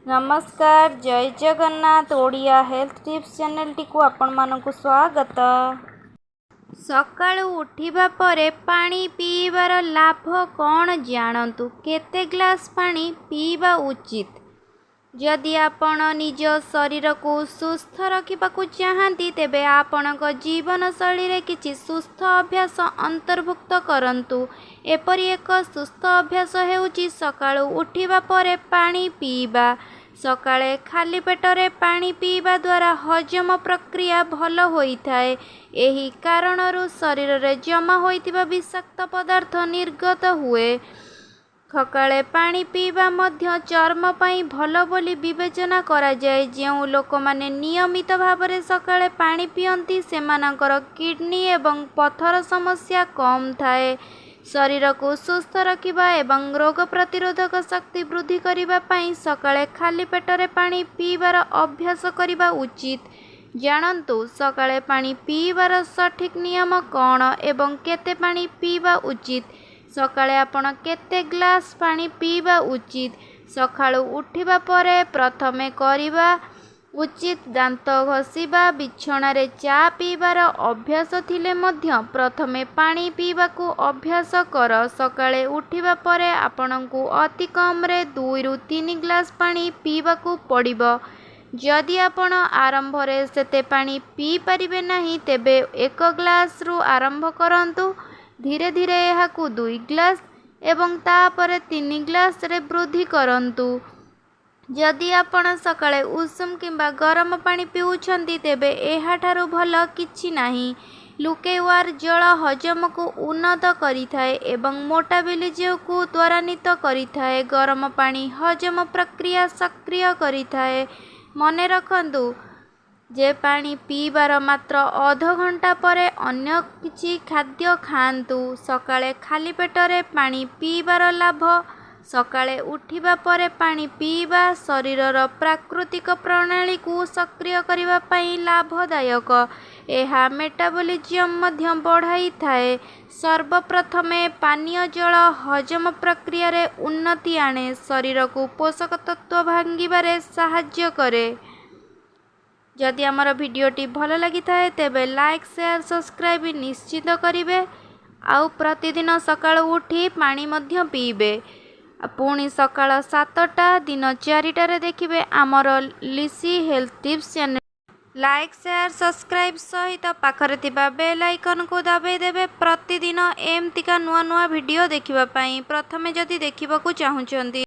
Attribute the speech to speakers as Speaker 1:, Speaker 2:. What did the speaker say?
Speaker 1: नमस्कार जय Jagannath Odia health tips channel T को आपण मानकु स्वागत। सकाळु उठिबा परे पानी पीबार लाभ कौन जानतु। केते ग्लास पानी पीबा उचित। जदि आपण निज शरीर को सुस्थ रखिबाकु चाहंती तेबे आपणक जीवन शैली रे किछि सुस्थ अभ्यास अंतर्भुक्त करंतु। एपरि एक सुस्थ अभ्यास हेउची सकाळु उठिबा परे पानी पीबा। सकाळे खाली पेटरे पानी पीबा द्वारा हजम प्रक्रिया भल होइथाए। एही कारणरु शरीर रे जमा होइतिबा विषाक्त पदार्थ निर्गत हुए। सकाळे पानी पीबा मध्य चर्म पाई भल बोली विवेचना करा जाए। जेउ लोक माने नियमित भावरे सकाळे पानी पियंती सेमानकर किडनी एवं पथर समस्या कम थाए। शरीर को सुस्थ रखिबा एवं रोग प्रतिरोधक शक्ति वृद्धि करिबा पाई सकाळे खाली पेटरे पानी पीबार अभ्यास करिबा उचित। जानन्तु सकाळे पानी पीबार सठिक नियम कौन एवं केते पानी पीबा उचित। सकाळे आपण केते ग्लास पानी पीबा उचित। सकाळु उठिबा परे प्रथमे करिबा उचित दांत घसीबा बिछणा रे चा पीबार अभ्यास थिले मध्य प्रथमे पानी पीबाकू अभ्यास कर। सकाळे उठिबा परे आपणकू अति कम रे 2 रु 3 ग्लास पानी पीबाकू पड़िबो। जदि आपण आरंभ रे सेते पानी पी परिबे नाही तेबे 1 ग्लास रु आरंभ करंतु। धीरे धीरे एहाकू 2 ग्लास एवं तापरे 3 ग्लास रे वृद्धि करंतु। जदि आपण सकाळे उषुम किंबा गरम पानी पिउछंती तेबे एहाठारु भल किछि नाही। लुकेवार जल हजम को उन्नत करिथाए एवं मोटा बिलिजेउ को त्वरान्वित करिथाए। गरम पानी हजम प्रक्रिया सक्रिय करिथाए। मने रखंतु जे पानी पीबार मात्र अध घंटा परे अन्य किछि खाद्य खांतु। सकाळे खाली पेटरे पानी पीबार लाभ। सकाळे उठिबा परे पानी पीबा शरीरर प्राकृतिक प्रणाली को सक्रिय करिबा पई लाभदायक। एहा मेटाबॉलिज्म मध्य बढ़ाई थाए। सर्वप्रथमे पानीय जल हजम प्रक्रिया रे उन्नति आणे। शरीर को पोषक तत्व भांगिबारे सहाय्य करे। जदि आमर भिडियोटी भल लगी थाए तेबे लाइक शेयर सब्सक्राइब निश्चित करिवे। आउ प्रतिदिन सकाळ उठी पानी मध्य पीबे। पुणी सकाळ 7टा दिन 4टा रे देखिबे आमर लिसी health tips channel. Like share subscribe सहित पाखरे थिबा बेल आइकन को दाबे देबे प्रतिदिन एमतिका नुआ नुआ भिडियो देखिबा पई। प्रथमे जदि देखिबाकू चाहुचंती